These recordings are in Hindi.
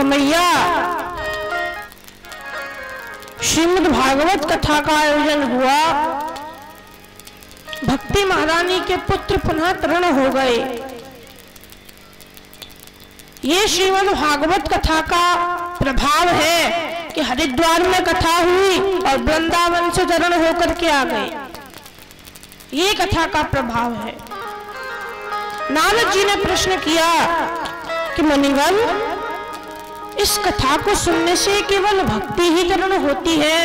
कमैया श्रीमद् भागवत कथा का आयोजन हुआ। भक्ति महारानी के पुत्र पुनः तरण हो गए। ये श्रीमद् भागवत कथा का प्रभाव है कि हरिद्वार में कथा हुई और वृंदावन से तरण होकर के आ गए। ये कथा का प्रभाव है। नारद जी ने प्रश्न किया कि मुनिवर, इस कथा को सुनने से केवल भक्ति ही तरण होती है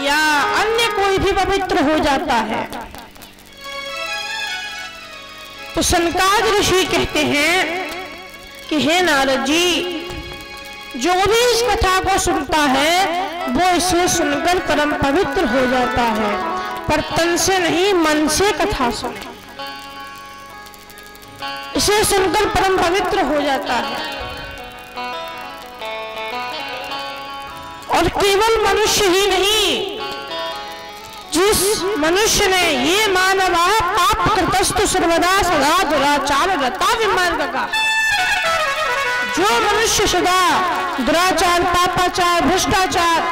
या अन्य कोई भी पवित्र हो जाता है? तो सनकादिक ऋषि कहते हैं कि हे नारद जी, जो भी इस कथा को सुनता है वो इसे सुनकर परम पवित्र हो जाता है, पर तन से नहीं मन से कथा सुने। इसे सुनकर परम पवित्र हो जाता है। और केवल मनुष्य ही नहीं, जिस मनुष्य ने ये मानवा पाप कृतस्तु सर्वदा सदा दुराचार रता विमार्ग का, जो मनुष्य सदा दुराचार, पापाचार, भ्रष्टाचार,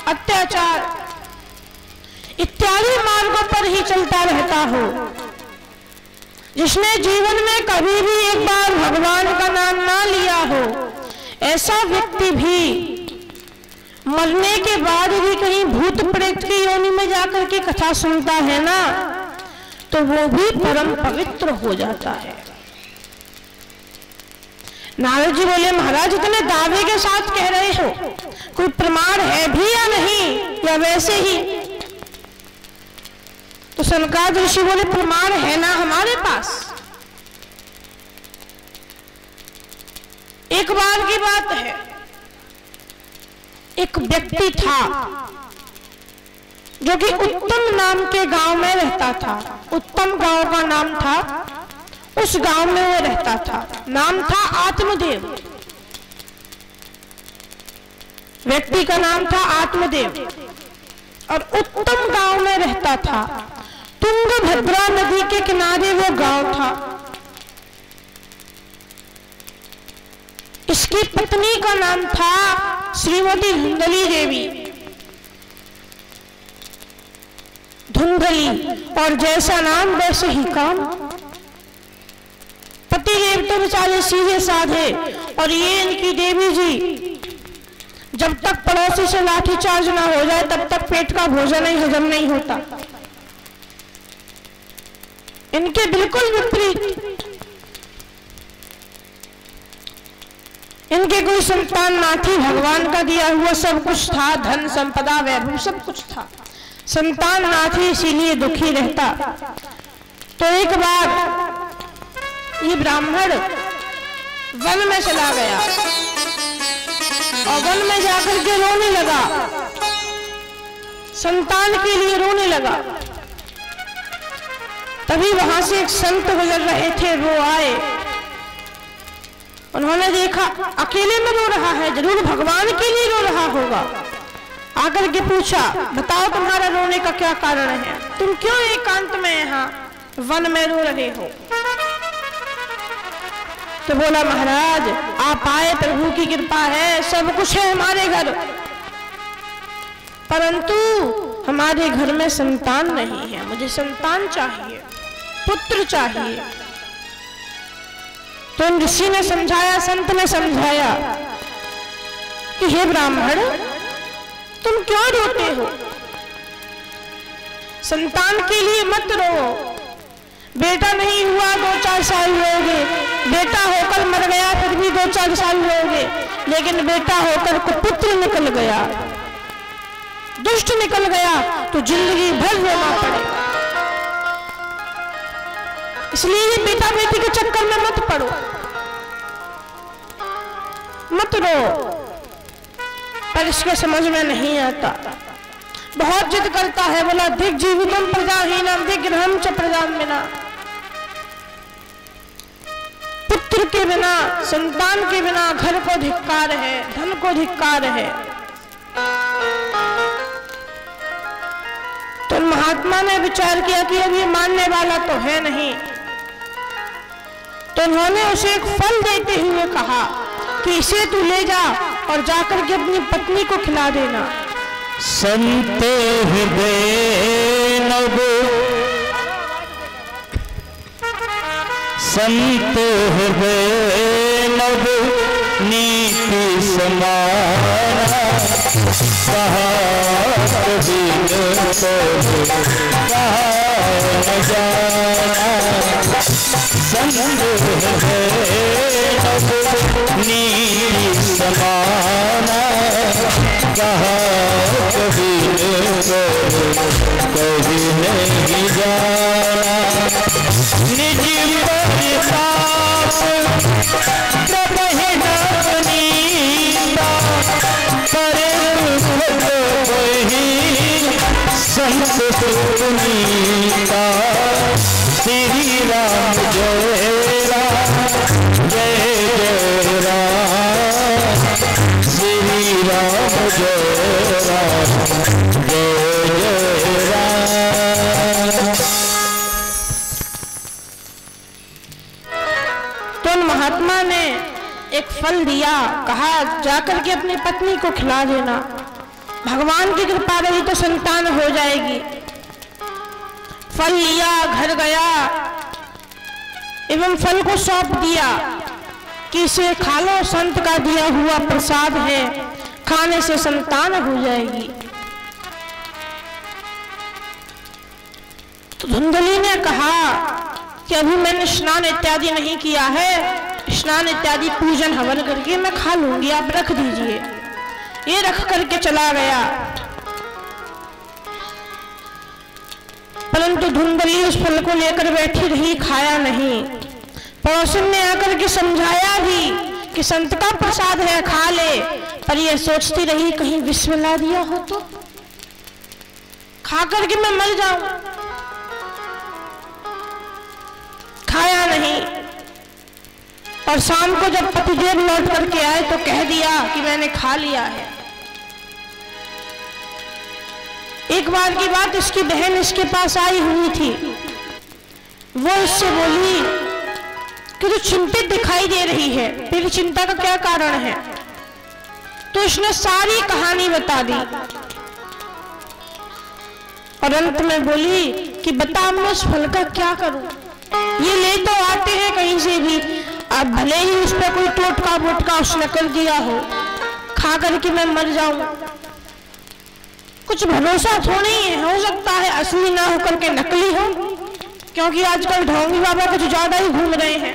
अत्याचार इत्यादि मार्गों पर ही चलता रहता हो, जिसने जीवन में कभी भी एक बार भगवान का नाम ना लिया हो, ऐसा व्यक्ति भी मरने के बाद भी कहीं भूत प्रेत की योनि में जाकर के कथा सुनता है ना, तो वो भी परम पवित्र हो जाता है। नारद जी बोले, महाराज इतने दावे के साथ कह रहे हो, कोई प्रमाण है भी या नहीं, या वैसे ही? तो सनकादिक ऋषि बोले, प्रमाण है ना हमारे पास। एक बार की बात है, एक व्यक्ति था जो कि उत्तम नाम के गांव में रहता था। उत्तम गांव का नाम था, उस गांव में वो रहता था। नाम था आत्मदेव। व्यक्ति का नाम था आत्मदेव और उत्तम गांव में रहता था। तुंगभद्रा नदी के किनारे वो गांव था। इसकी पत्नी का नाम था श्रीमती धुंधली देवी। धुंधली, और जैसा नाम वैसे ही काम। पति देव तो बेचारे सीधे साधे, और ये इनकी देवी जी जब तक पड़ोसी से लाठीचार्ज ना हो जाए तब तक पेट का भोजन ही हजम नहीं होता। इनके बिल्कुल विपरीत। इनके कोई संतान ना थी, भगवान का दिया हुआ सब कुछ था, धन संपदा वैभव सब कुछ था। संतान ना थी, इसीलिए दुखी रहता। तो एक बार ये ब्राह्मण वन में चला गया और वन में जाकर के रोने लगा, संतान के लिए रोने लगा। तभी वहां से एक संत गुजर रहे थे, वो आए। उन्होंने देखा अकेले में रो रहा है, जरूर भगवान के लिए रो रहा होगा। आकर के पूछा, बताओ तुम्हारा रोने का क्या कारण है? तुम क्यों एकांत में यहाँ वन में रो रहे हो? तो बोला, महाराज आप आए, प्रभु की कृपा है, सब कुछ है हमारे घर, परंतु हमारे घर में संतान नहीं है। मुझे संतान चाहिए, पुत्र चाहिए। तो ऋषि ने समझाया, संत ने समझाया कि हे ब्राह्मण, तुम क्यों रोते हो? संतान के लिए मत रो। बेटा नहीं हुआ 2-4 साल रोगे, बेटा होकर मर गया फिर भी 2-4 साल रोगे, लेकिन बेटा होकर कुपुत्र निकल गया, दुष्ट निकल गया, तो जिंदगी भर रोना पड़ेगा। इसलिए ये बेटा बेटी के चक्कर में मत पड़ो, मत रो। पर इसके समझ में नहीं आता, बहुत जिद करता है। बोला, दिग जीवितम प्रजाहीनम दिग्रहम च प्रजामिना। पुत्र के बिना, संतान के बिना घर को धिक्कार है, धन को धिक्कार है। तो महात्मा ने विचार किया कि अब ये मानने वाला तो है नहीं, तो उन्होंने उसे एक फल देते हुए कहा कि इसे तू ले जा और जाकर के अपनी पत्नी को खिला देना। संत हृदय नव संत हृदय नव नीति समाना कहा कभी न कहा न जाना। संत हृदय नव नीति समाना कहा कभी नहीं जाना। निज संत सुनीता श्री राम जय राम जय जय राम श्री राम जय राम जय जय राम। तो उन महात्मा ने एक फल दिया, कहा जाकर के अपनी पत्नी को खिला देना, भगवान की कृपा रही तो संतान हो जाएगी। फल लिया, घर गया एवं फल को सौंप दिया कि इसे खा लो, संत का दिया हुआ प्रसाद है, खाने से संतान हो जाएगी। तो धुंधली ने कहा कि अभी मैंने स्नान इत्यादि नहीं किया है, स्नान इत्यादि पूजन हवन करके मैं खा लूंगी, आप रख दीजिए। ये रख करके चला गया, परंतु धुंधली उस फल को लेकर बैठी रही, खाया नहीं। पड़ोसन ने आकर के समझाया भी कि संत का प्रसाद है, खा ले, पर ये सोचती रही कहीं विष मिला दिया हो तो खा करके मैं मर जाऊं। खाया नहीं, और शाम को जब पतिदेव लौट करके आए तो कह दिया कि मैंने खा लिया है। एक बार की बात, इसकी बहन इसके पास आई हुई थी, वो इससे बोली कि तू चिंतित दिखाई दे रही है, तेरी चिंता का क्या कारण है? तो इसने सारी कहानी बता दी और अंत में बोली कि बता मैं उस फल का क्या करूं? ये ले तो आते हैं कहीं से भी, अब भले ही उस पर कोई टोटका बोटका उसने कर दिया हो, खा करके मैं मर जाऊं। कुछ भरोसा थोड़ी है, हो सकता है असली ना होकर के नकली हो, क्योंकि आजकल ढोंगी बाबा कुछ ज्यादा ही घूम रहे हैं।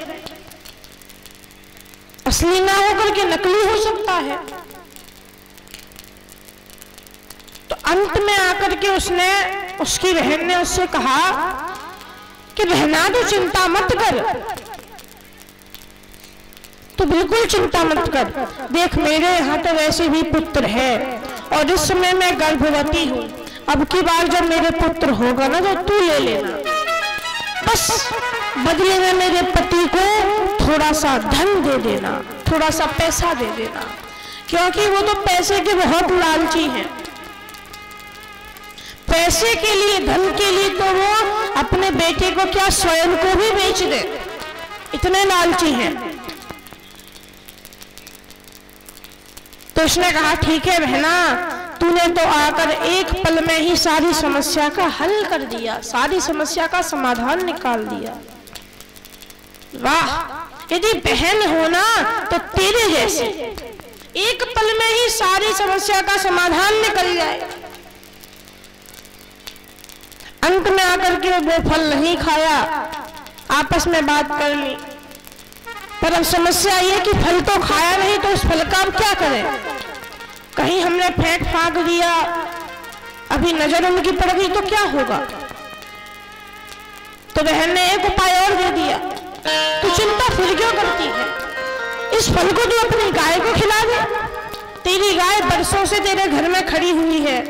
असली ना होकर के नकली हो सकता है। तो अंत में आकर के उसकी बहन ने उससे कहा कि बहना तू चिंता मत कर, तो बिल्कुल चिंता मत कर, देख मेरे यहाँ तो वैसे भी पुत्र है और इस समय मैं गर्भवती हूँ, अब की बार जब मेरे पुत्र होगा ना तो तू ले लेना, बस बदले में मेरे पति को थोड़ा सा धन दे देना, थोड़ा सा पैसा दे देना, क्योंकि वो तो पैसे के बहुत लालची हैं। पैसे के लिए, धन के लिए तो वो अपने बेटे को क्या स्वयं को भी बेच दे, इतने लालची हैं। तो उसने कहा ठीक है बहना, तूने तो आकर एक पल में ही सारी समस्या का हल कर दिया, सारी समस्या का समाधान निकाल दिया। वाह, यदि बहन हो ना तो तेरे जैसे एक पल में ही सारी समस्या का समाधान निकल जाए। अंत में आकर के वो फल नहीं खाया, आपस में बात कर ली, पर अब समस्या ये कि फल तो खाया नहीं तो उस फल का अब क्या करें? कहीं हमने फेंक फाक दिया, अभी नजर उनकी पड़ गई तो क्या होगा? तो बहन ने एक उपाय और दे दिया, तू चिंता फिर क्यों करती है, इस फल को तू अपनी गाय को खिला दे, तेरी गाय बरसों से तेरे घर में खड़ी हुई है,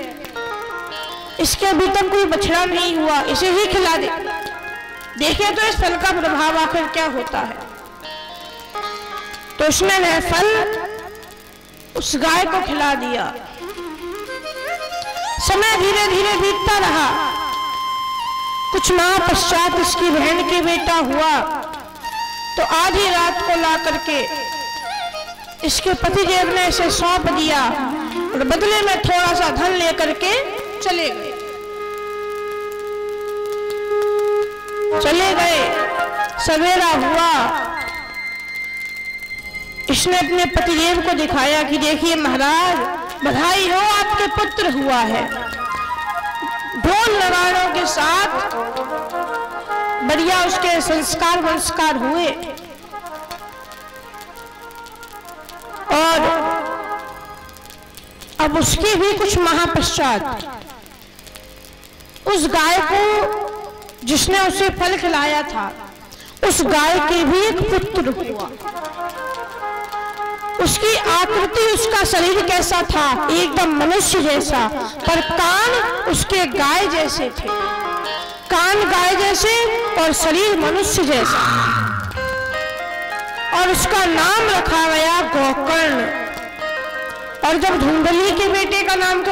इसके अभी तक कोई बछड़ा नहीं हुआ, इसे ही खिला दे, देखिए तो इस फल का प्रभाव आखिर क्या होता है। तो उसने वह फल उस गाय को खिला दिया। समय धीरे धीरे बीतता रहा, कुछ माह पश्चात इसकी बहन के बेटा हुआ, तो आधी रात को ला करके इसके पतिदेव ने इसे सौंप दिया और बदले में थोड़ा सा धन लेकर के चले गए। सवेरा हुआ, इसने अपने पतिदेव को दिखाया कि देखिए महाराज, बधाई हो, आपके पुत्र हुआ है। ढोल नगाड़ों के साथ बढ़िया उसके संस्कार हुए और अब उसके भी कुछ माह पश्चात उस गाय को जिसने उसे फल खिलाया था, उस गाय के भी एक पुत्र हुआ। उसकी आकृति, उसका शरीर कैसा था? एकदम मनुष्य जैसा, पर कान उसके गाय जैसे थे। कान गाय जैसे और शरीर मनुष्य जैसा। और उसका नाम रखा गया गोकर्ण। और जब धुंधली के बेटे का नाम तो